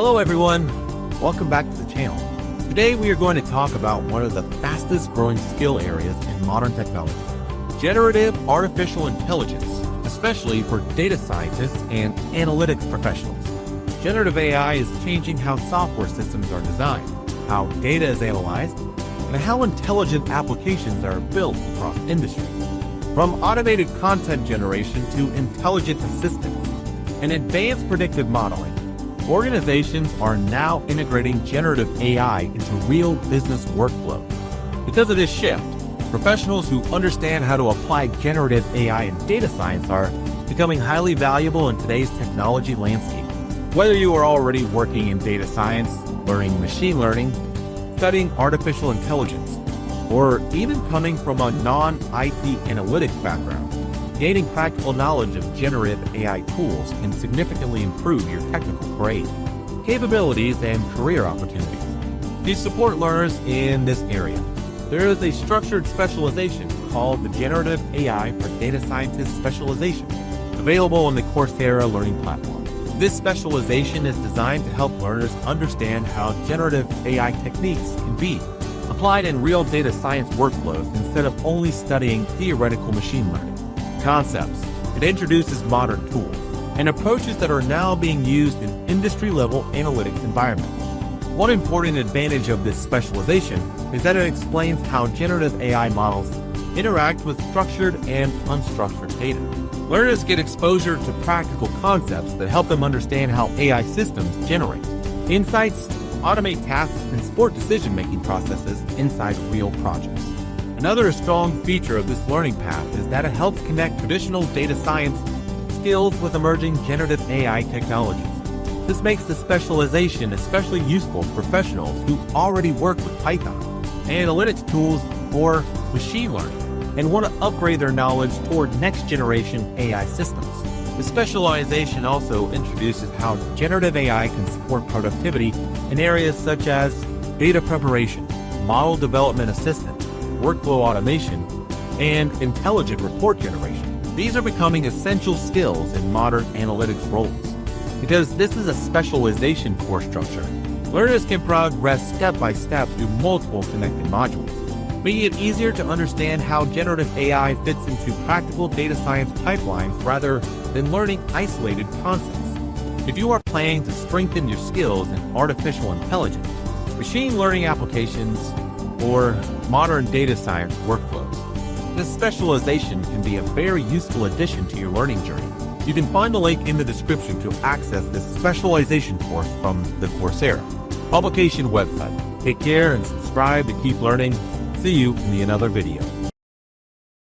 Hello everyone, welcome back to the channel. Today we are going to talk about one of the fastest growing skill areas in modern technology, generative artificial intelligence, especially for data scientists and analytics professionals. Generative AI is changing how software systems are designed, how data is analyzed, and how intelligent applications are built across industries. From automated content generation to intelligent assistants and advanced predictive modeling, organizations are now integrating generative AI into real business workflow. Because of this shift, professionals who understand how to apply generative AI in data science are becoming highly valuable in today's technology landscape. Whether you are already working in data science, learning machine learning, studying artificial intelligence, or even coming from a non-IT analytics background, gaining practical knowledge of generative AI tools can significantly improve your technical grade, capabilities, and career opportunities. To support learners in this area, there is a structured specialization called the Generative AI for Data Scientists Specialization, available on the Coursera learning platform. This specialization is designed to help learners understand how generative AI techniques can be applied in real data science workflows instead of only studying theoretical machine learning concepts. It introduces modern tools and approaches that are now being used in industry-level analytics environments. One important advantage of this specialization is that it explains how generative AI models interact with structured and unstructured data. Learners get exposure to practical concepts that help them understand how AI systems generate insights, automate tasks, and support decision-making processes inside real projects. Another strong feature of this learning path is that it helps connect traditional data science skills with emerging generative AI technologies. This makes the specialization especially useful for professionals who already work with Python, analytics tools, or machine learning, and want to upgrade their knowledge toward next-generation AI systems. The specialization also introduces how generative AI can support productivity in areas such as data preparation, model development assistance, workflow automation, and intelligent report generation. These are becoming essential skills in modern analytics roles. Because this is a specialization course structure, learners can progress step by step through multiple connected modules, making it easier to understand how generative AI fits into practical data science pipelines rather than learning isolated concepts. If you are planning to strengthen your skills in artificial intelligence, machine learning applications, or modern data science workflows, this specialization can be a very useful addition to your learning journey. You can find the link in the description to access this specialization course from the Coursera publication website. Take care and subscribe to keep learning. See you in another video.